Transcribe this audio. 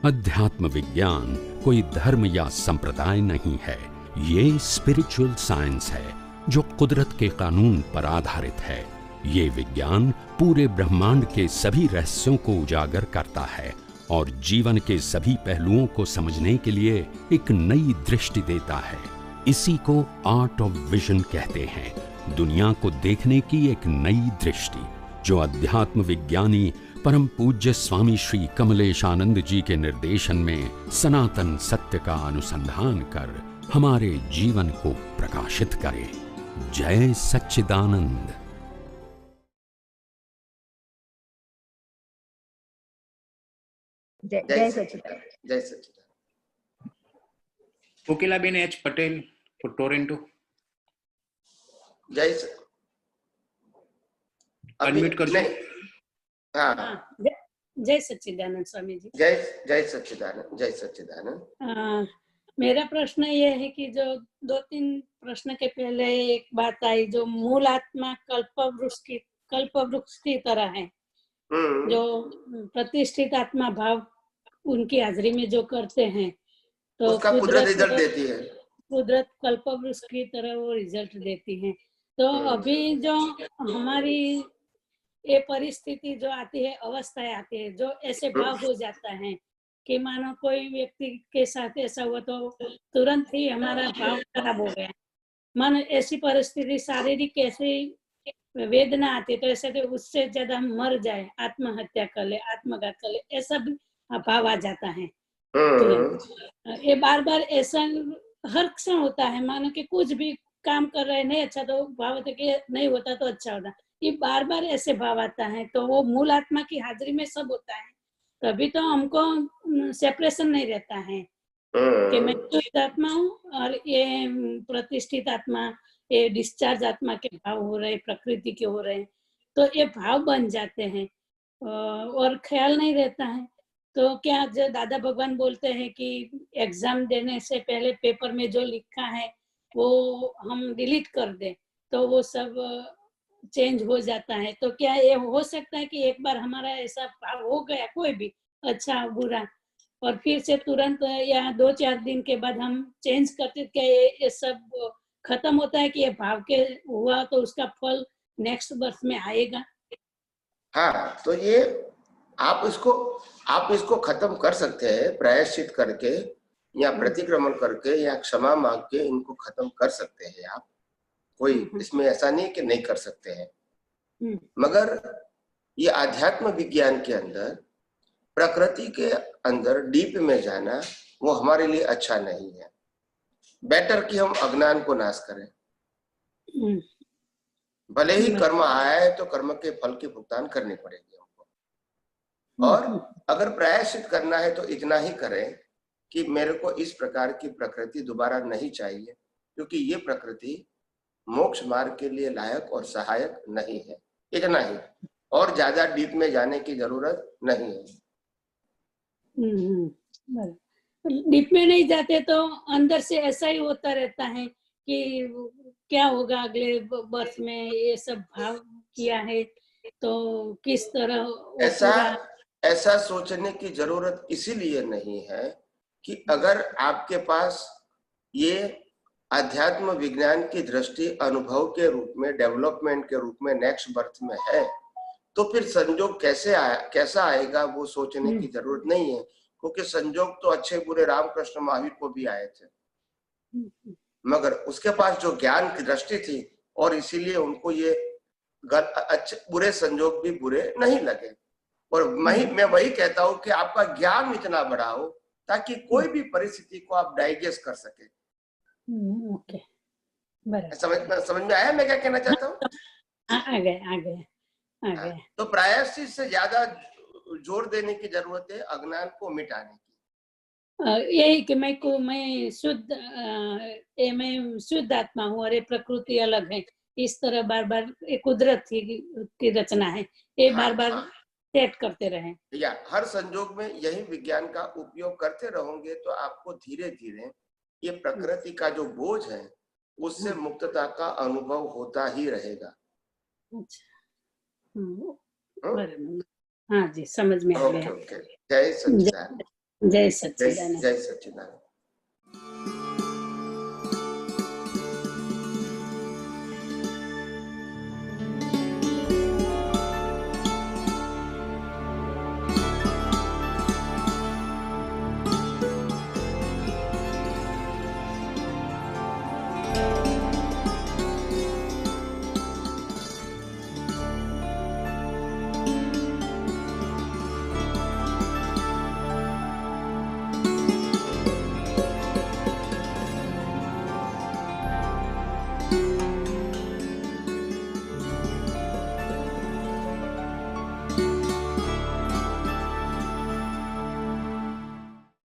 अध्यात्म विज्ञान कोई धर्म या संप्रदाय नहीं है, ये स्पिरिचुअल साइंस है जो कुदरत के कानून पर आधारित है। ये विज्ञान पूरे ब्रह्मांड के सभी रहस्यों को उजागर करता है और जीवन के सभी पहलुओं को समझने के लिए एक नई दृष्टि देता है। इसी को आर्ट ऑफ विजन कहते हैं, दुनिया को देखने की एक नई दृष्टि, जो अध्यात्म विज्ञानी परम पूज्य स्वामी श्री कमलेशानंद जी के निर्देशन में सनातन सत्य का अनुसंधान कर हमारे जीवन को प्रकाशित करे। जय सच्चिदानंद। जय सच्चिदानंद। जय Sachchidanand. Kokilaben H Patel for Toronto. जय अनम्यूट कर दो। हाँ, जय सच्चिदानंद स्वामी जी। जय सच्चिदानंद। जय सच्चिदानंद। मेरा प्रश्न ये है कि जो 2-3 प्रश्न के पहले एक बात आई, जो मूल आत्मा कल्पवृक्ष की तरह है, जो प्रतिष्ठित आत्मा भाव उनकी हाजिरी में जो करते हैं तो उसका कुदरत रिजल्ट देती है। कुदरत कल्पवृक्ष की तरह वो रिजल्ट देती है। तो अभी जो हमारी ये परिस्थिति जो आती है, अवस्थाएं आती है, जो ऐसे भाव हो जाता है कि मानो कोई व्यक्ति के साथ ऐसा हुआ तो तुरंत ही हमारा भाव खराब हो गया, मानो ऐसी परिस्थिति शारीरिक ऐसी वेदना आती है तो ऐसे तो उससे ज्यादा हम मर जाए, आत्महत्या कर ले, आत्मघात कर ले, ऐसा भी भाव आ जाता है तुरंत। ये बार बार ऐसा हर क्षण होता है, मानो कि कुछ भी काम कर रहे नहीं अच्छा तो भाव होता कि नहीं होता तो अच्छा होता, ये बार बार ऐसे भाव आता है। तो वो मूल आत्मा की हाजिरी में सब होता है, तभी तो हमको सेपरेशन नहीं रहता है कि मैं शुद्ध आत्मा हूँ और ये प्रतिष्ठित आत्मा, ये डिस्चार्ज आत्मा के भाव हो रहे, प्रकृति के हो रहे, तो ये भाव बन जाते हैं और ख्याल नहीं रहता है। तो क्या जो दादा भगवान बोलते हैं कि एग्जाम देने से पहले पेपर में जो लिखा है वो हम डिलीट कर दें तो वो सब चेंज हो जाता है। तो क्या ये हो सकता है कि एक बार हमारा ऐसा भाव हो गया कोई भी अच्छा बुरा और फिर से तुरंत या 2-4 दिन के बाद हम चेंज करते, क्या ये सब खत्म होता है कि ये भाव के हुआ तो उसका फल नेक्स्ट बर्थ में आएगा? हाँ, तो ये आप इसको खत्म कर सकते हैं प्रायश्चित करके या प्रतिक्रमण करके या क्षमा मांग के इनको खत्म कर सकते हैं आप। कोई इसमें ऐसा नहीं कि नहीं कर सकते हैं, मगर ये आध्यात्म विज्ञान के अंदर प्रकृति के अंदर डीप में जाना वो हमारे लिए अच्छा नहीं है। बेटर कि हम अज्ञान को नाश करें। भले ही कर्म आया है तो कर्म के फल की भुगतान करनी पड़ेगी हमको, और अगर प्रायश्चित करना है तो इतना ही करें कि मेरे को इस प्रकार की प्रकृति दोबारा नहीं चाहिए, क्योंकि ये प्रकृति मोक्ष मार्ग के लिए लायक और सहायक नहीं है। इतना ही, और ज्यादा डीप में जाने की जरूरत नहीं है। डीप में नहीं जाते तो अंदर से ऐसा ही होता रहता है कि क्या होगा अगले बर्थ में, ये सब भाव किया है तो किस तरह। ऐसा सोचने की जरूरत इसीलिए नहीं है कि अगर आपके पास ये अध्यात्म विज्ञान की दृष्टि अनुभव के रूप में, डेवलपमेंट के रूप में नेक्स्ट बर्थ में है, तो फिर संजोग कैसा आएगा वो सोचने की जरूरत नहीं है, क्योंकि संजोग तो अच्छे बुरे रामकृष्ण महावीर को भी आए थे, मगर उसके पास जो ज्ञान की दृष्टि थी और इसीलिए उनको ये अच्छे बुरे संजोग भी बुरे नहीं लगे। और मैं वही कहता हूँ कि आपका ज्ञान इतना बड़ा हो ताकि कोई भी परिस्थिति को आप डाइजेस्ट कर सके। समझ में आया मैं क्या कहना चाहता हूँ? आ गया। तो प्रायश्चित से ज्यादा जोर देने की जरूरत है अज्ञान को मिटाने की। यही कि मैं शुद्ध आत्मा हूँ और ये प्रकृति अलग है, इस तरह बार बार कुदरत की रचना है, ये बार बार सेट करते रहे या हर संजोग में यही विज्ञान का उपयोग करते रहोगे तो आपको धीरे धीरे ये प्रकृति का जो बोझ है उससे मुक्तता का अनुभव होता ही रहेगा। हाँ जी, समझ में आ गया। जय सच्चिदानंद। जय जय सच्चिदानंद। जय सच्चिदानंद।